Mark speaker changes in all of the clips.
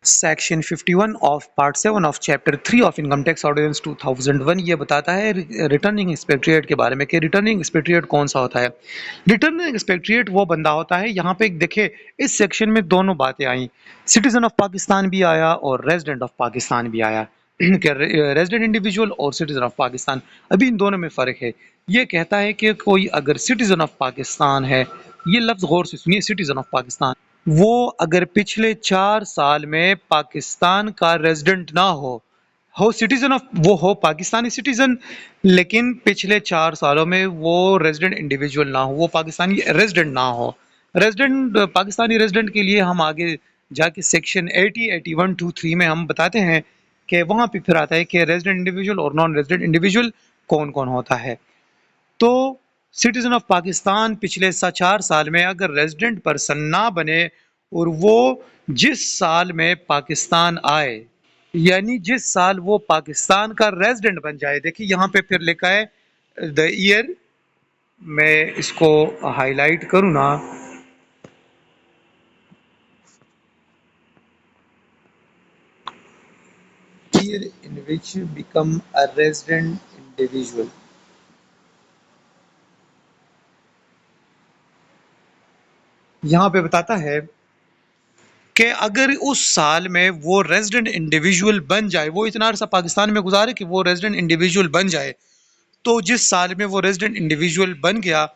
Speaker 1: Section 51 of part 7 of chapter 3 of income tax ordinance 2001 ये बताता है रिटर्निंग एक्सपेक्ट्रिएट के बारे में कि रिटर्निंग एक्सपेक्ट्रिएट कौन सा होता है। रिटर्निंग एक्सपेक्ट्रिएट वो बंदा होता है, यहाँ पे देखे इस सेक्शन में दोनों बातें आई, सिटीजन ऑफ पाकिस्तान भी आया और रेजिडेंट ऑफ पाकिस्तान भी आया रेजिडेंट इंडिविजुअल और सिटीजन ऑफ पाकिस्तान, अभी इन दोनों में फ़र्क है। ये कहता है कि कोई अगर सिटीजन ऑफ पाकिस्तान है, ये लफ्ज़ गौर से सुनिए, सिटीजन ऑफ पाकिस्तान, वो अगर पिछले 4 साल में पाकिस्तान का रेजिडेंट ना हो सिटीजन ऑफ, वो हो पाकिस्तानी सिटीजन लेकिन पिछले 4 सालों में वो रेजिडेंट इंडिविजुअल ना हो, वो पाकिस्तानी रेजिडेंट ना हो। रेजिडेंट पाकिस्तानी रेजिडेंट के लिए हम आगे जाके सेक्शन 80, 81, 2, 3 में हम बताते हैं कि वहाँ पे फिर आता है कि रेजिडेंट इंडिविजुअल और नॉन रेजिडेंट इंडिविजुअल कौन कौन होता है। तो सिटीजन ऑफ पाकिस्तान पिछले 4 साल में अगर रेजिडेंट पर्सन ना बने और वो जिस साल में पाकिस्तान आए, यानी जिस साल वो पाकिस्तान का रेजिडेंट बन जाए, देखिए यहाँ पे फिर लिखा है द ईयर, मैं इसको हाईलाइट करूँ ना, year in which become a resident individual. यहाँ पे बताता है कि अगर उस साल में वो रेजिडेंट इंडिविजुअल बन जाए, वो इतना अरसा पाकिस्तान में गुजारे कि वो रेजिडेंट इंडिविजुअल बन जाए, तो जिस साल में वो रेजिडेंट इंडिविजुअल बन गया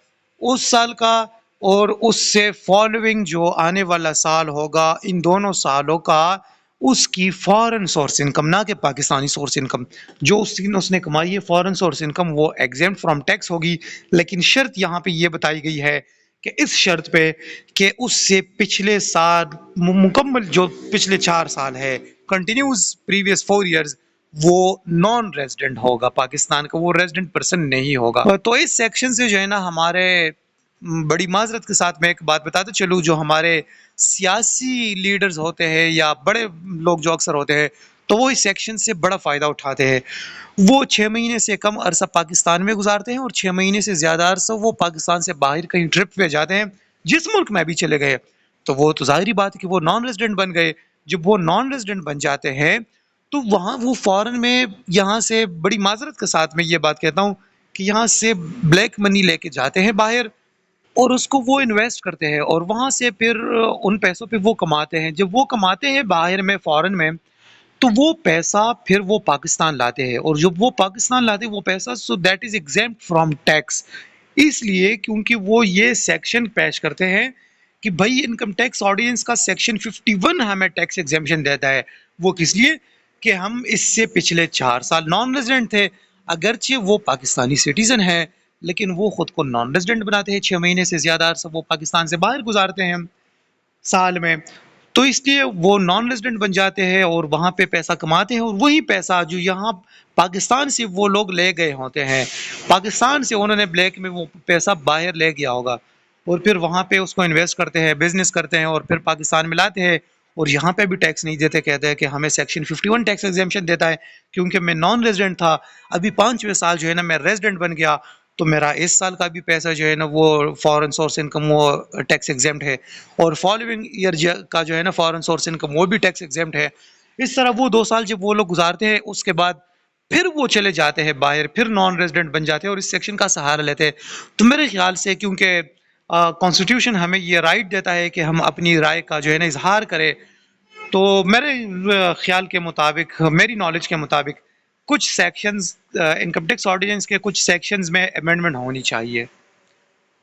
Speaker 1: उस साल का और उससे फॉलोइंग जो आने वाला साल होगा, इन दोनों सालों का उसकी फॉरेन सोर्स इनकम, ना कि पाकिस्तानी सोर्स इनकम, जो उसने कमाई है फॉरेन सोर्स इनकम, वो एग्जेम्प्ट फ्रॉम टैक्स होगी। लेकिन शर्त यहाँ पे ये बताई गई है कि इस शर्त पे कि उससे पिछले साल मुकम्मल जो पिछले 4 साल है, कंटिन्यूस प्रीवियस 4 इयर्स, वो नॉन रेजिडेंट होगा पाकिस्तान का, वो रेजिडेंट पर्सन नहीं होगा। तो इस सेक्शन से जो है ना हमारे बड़ी माजरत के साथ मैं एक बात बताते चलूँ, जो हमारे सियासी लीडर्स होते हैं या बड़े लोग जो अक्सर होते हैं, तो वो इस सेक्शन से बड़ा फ़ायदा उठाते हैं। वो 6 महीने से कम अरसा पाकिस्तान में गुजारते हैं और 6 महीने से ज़्यादा अरसा वो पाकिस्तान से बाहर कहीं ट्रिप पे जाते हैं, जिस मुल्क में भी चले गए, तो वो तो ज़ाहिर बात है कि वो नॉन रेजिडेंट बन गए। जब वो नॉन रेजिडेंट बन जाते हैं तो वहाँ वो फ़ॉरेन में, यहाँ से बड़ी माजरत के साथ मैं ये बात कहता हूँ कि यहाँ से ब्लैक मनी लेके जाते हैं बाहर और उसको वो इन्वेस्ट करते हैं और वहाँ से फिर उन पैसों पे वो कमाते हैं। जब वो कमाते हैं बाहर में, फ़ॉरेन में, तो वो पैसा फिर वो पाकिस्तान लाते हैं और जब वो पाकिस्तान लाते हैं वो पैसा, so that is exempt from tax. इसलिए क्योंकि वो ये सेक्शन पेश करते हैं कि भाई इनकम टैक्स ऑर्डिनेंस का सेक्शन 51 हमें टैक्स एग्जेम्पशन देता है। वो किस लिए? कि हम इससे पिछले 4 साल नॉन रेजिडेंट थे, अगरचे वो पाकिस्तानी सिटीजन है लेकिन वो खुद को नॉन रेजिडेंट बनाते हैं, 6 महीने से ज़्यादा अरसा वो पाकिस्तान से बाहर गुजारते हैं साल में, तो इसलिए वो नॉन रेजिडेंट बन जाते हैं और वहाँ पे पैसा कमाते हैं और वही पैसा जो यहाँ पाकिस्तान से वो लोग ले गए होते हैं, पाकिस्तान से उन्होंने ब्लैक में वो पैसा बाहर ले गया होगा और फिर वहाँ पे उसको इन्वेस्ट करते हैं, बिजनेस करते हैं और फिर पाकिस्तान में लाते हैं और यहाँ पे भी टैक्स नहीं देते, कहते हैं कि हमें सेक्शन 51 टैक्स एग्जेम्पशन देता है क्योंकि मैं नॉन रेजिडेंट था, अभी 5वें साल जो है ना मैं रेजिडेंट बन गया, तो मेरा इस साल का भी पैसा जो है ना वो फॉरेन सोर्स इनकम वो टैक्स एग्जेम्प्ट है और फॉलोइंग ईयर का जो है ना फॉरेन सोर्स इनकम वो भी टैक्स एग्जेम्प्ट है। इस तरह वो 2 साल जब वो लोग गुजारते हैं उसके बाद फिर वो चले जाते हैं बाहर, फिर नॉन रेजिडेंट बन जाते हैं और इस सेक्शन का सहारा लेते हैं। तो मेरे ख्याल से क्योंकि कॉन्स्टिट्यूशन हमें ये राइट देता है कि हम अपनी राय का जो है ना इजहार करें, तो मेरे ख्याल के मुताबिक, मेरी नॉलेज के मुताबिक कुछ सेक्शंस इनकम टैक्स ऑर्डिनेंस के कुछ सेक्शंस में अमेंडमेंट होनी चाहिए।